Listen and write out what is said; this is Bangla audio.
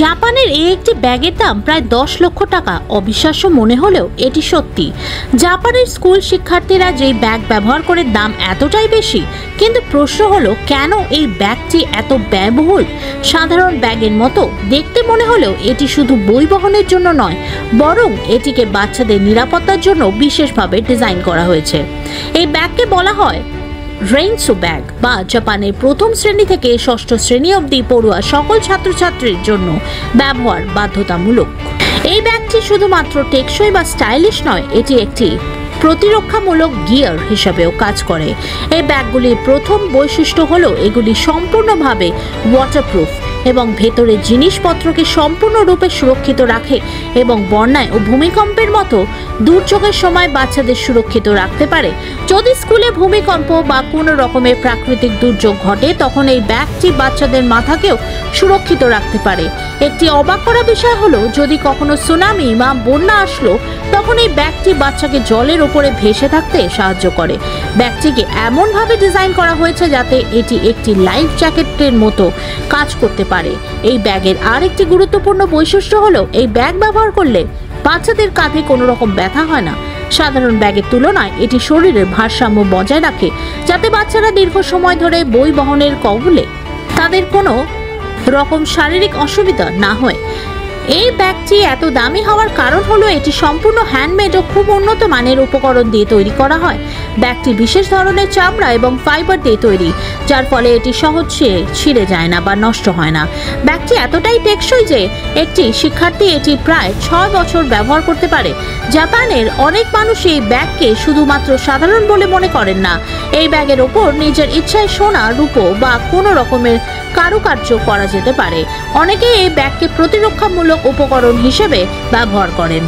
জাপানের এই একটি ব্যাগের দাম প্রায় 10 লক্ষ টাকা। অবিশ্বাস্য মনে হলেও এটি সত্যি। জাপানের স্কুল শিক্ষার্থীরা যেই ব্যাগ ব্যবহার করে দাম এতটাই বেশি, কিন্তু প্রশ্ন হলো কেন এই ব্যাগটি এত ব্যয়বহুল? সাধারণ ব্যাগের মতো দেখতে মনে হলেও এটি শুধু বই বহনের জন্য নয়, বরং এটিকে বাচ্চাদের নিরাপত্তার জন্য বিশেষভাবে ডিজাইন করা হয়েছে। এই ব্যাগকে বলা হয় রেইনসো ব্যাগ বা জাপানের প্রথম শ্রেণী থেকে ষষ্ঠ শ্রেণী অবধি পড়ুয়া সকল ছাত্রছাত্রীর জন্য ব্যবহার বাধ্যতামূলক। এই ব্যাগটি শুধুমাত্র টেকসই বা স্টাইলিশ নয়, এটি একটি প্রতিরক্ষামূলক গিয়ার হিসাবেও কাজ করে। এই ব্যাগগুলির প্রথম বৈশিষ্ট্য হলো এগুলি সম্পূর্ণভাবে ওয়াটারপ্রুফ এবং ভেতরের জিনিসপত্রকে সম্পূর্ণরূপে সুরক্ষিত রাখে এবং বন্যায় ও ভূমিকম্পের মতো দুর্যোগের সময় বাচ্চাদের সুরক্ষিত রাখতে পারে। যদি স্কুলে ভূমিকম্প বা কোনো রকমের প্রাকৃতিক দুর্যোগ ঘটে, তখন এই ব্যাগটি বাচ্চাদের মাথাকেও সুরক্ষিত রাখতে পারে। একটি অবাক করা বিষয় হলো, যদি কখনো সুনামি বা বন্যা আসলো, তখন এই ব্যাগটি বাচ্চাকে জলের উপরে ভেসে থাকতে সাহায্য করে। ব্যাগটিকে এমনভাবে ডিজাইন করা হয়েছে যাতে এটি একটি লাইফ জ্যাকেটের মতো কাজ করতে পারে। এই ব্যাগের আরেকটি গুরুত্বপূর্ণ বৈশিষ্ট্য হলো, এই ব্যাগ ব্যবহার করলে বাচ্চাদের কাঁধে কোনো রকম ব্যথা হয় না। সাধারণ ব্যাগের তুলনায় এটি শরীরের ভারসাম্য বজায় রাখে, যাতে বাচ্চারা দীর্ঘ সময় ধরে বই বহনের কবলে তাদের কোনো রকম শারীরিক অসুবিধা না হয়। এই ব্যাগটি এত দামি হওয়ার কারণ হলো এটি সম্পূর্ণ হ্যান্ডমেড ও খুব উন্নত মানের উপকরণ দিয়ে তৈরি করা হয়। ব্যাগটি বিশেষ ধরনের চামড়া এবং ফাইবার দিয়ে তৈরি, যার ফলে এটি সহজে ছিঁড়ে যায় না বা নষ্ট হয় না। ব্যাগটি এতটাই টেকসই যে একটি শিক্ষার্থী এটি প্রায় 6 বছর ব্যবহার করতে পারে। জাপানের অনেক মানুষ এই ব্যাগকে শুধুমাত্র সাধারণ বলে মনে করেন না। এই ব্যাগের ওপর নিজের ইচ্ছায় সোনা, রূপো বা কোনো রকমের কারুকার্য করা যেতে পারে। অনেকে এই ব্যাগকে প্রতিরক্ষামূলক উপকরণ হিসেবে ব্যবহার করেন।